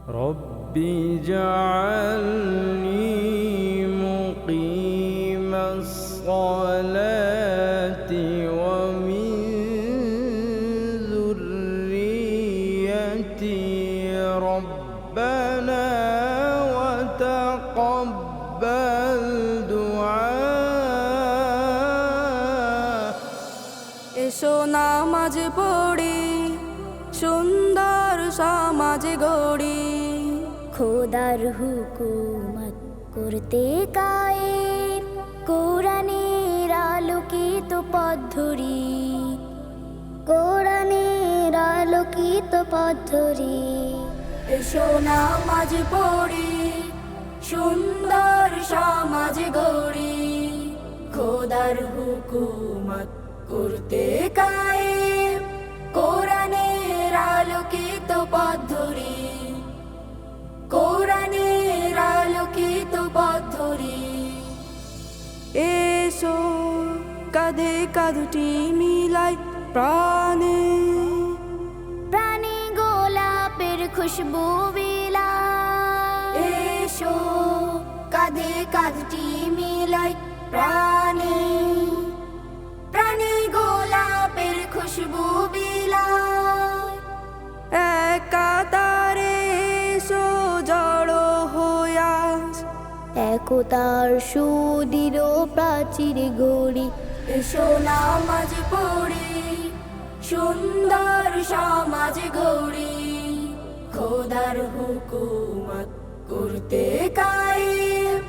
رب اجعلني مقيم الصلاة ومن ذريتي ربنا وتقبل دعاء এসো নামাজ পড়ি সুন্দর সমাজ গড়ি খোদার হুকুমত করতে কায়েম কোরআনের আলোকিত পথ ধরি কোরআনের আলোকিত পথ ধরি এসো নামাজ পড়ি সুন্দর সমাজ গড়ি খোদার হুকুমত করতে কায়েম কোরআনের আলোকিত পথ ধরি কোরআনের আলোকিত পথ ধরি এসো কাঁধে কাঁধটি মিলাই প্রাণে প্রাণে গোলাপের খুশবু বিলাই এসো কাঁধে কাঁধটি মিলাই প্রাণে প্রাণে গোলাপের খুশবু বিলাই এক কাতারে এসো জড়ো হইয়া একতার সুদৃঢ় প্রাচীর গড়ি এসো নামাজ পড়ি সুন্দর সমাজ গড়ি খোদার হুকুমত করতে কায়েম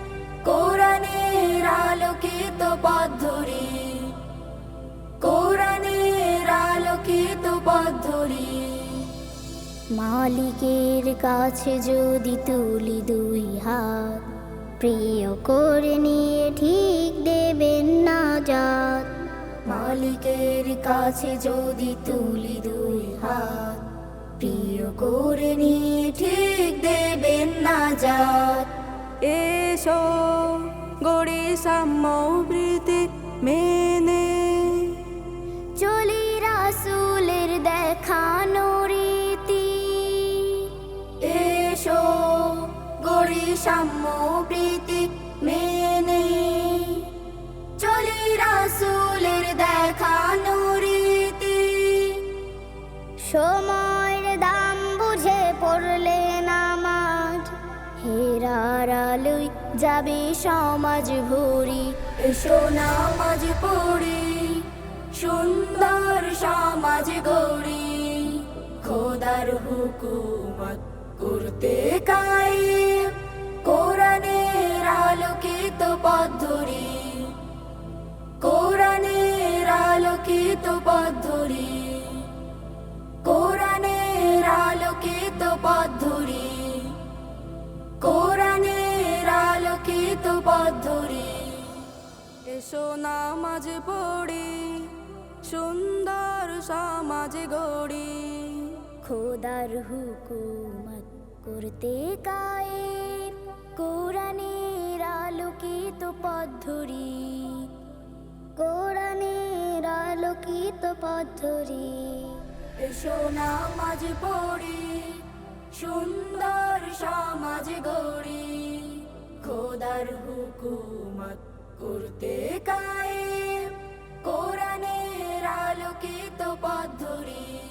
কোরআনের আলোকিত পথ ধরি কোরআনের আলোকিত পথ ধরি মালিকের কাছে যদি তুলি দুই হাত প্রিয় করে নিয়ে ঠিক দেবেন না জাত মালিকের কাছে যদি তুলি দুই হাত প্রিয় করে নিয়ে ঠিক দেবেন না জাত এসো গড়ি সাম্যবৃত্তি মেনে চলি রাসূলের দেখানো রীতি এসো গড়ি সাম্যবৃত্তি মেনে চলি রাসূলের দেখানো রীতি সময়ের দাম বুঝে পড়লে নামাজ হেরার আলোয় যাবে সমাজ ভরি এসো নামাজ পড়ি সুন্দর সমাজ গড়ি খোদার হুকুমত করতে কায়েম কোরআনের আলোকিত পথ ধরি কোরআনের আলোকিত পথ ধরি কোরআনের আলোকিত পথ ধরি কোরআনের আলোকিত পথ ধরি এসো নামাজ পড়ি সুন্দর সমাজ গড়ি খোদার হুকুমত করতে কায়েম কোরআনের আলোকিত পথ ধরি কোরআনের আলোকিত পথ ধরি এসো নামাজ পড়ি সুন্দর সমাজ গড়ি খোদার হুকুমত করতে কায়েম কোরআনের আলোকিত পথ ধরি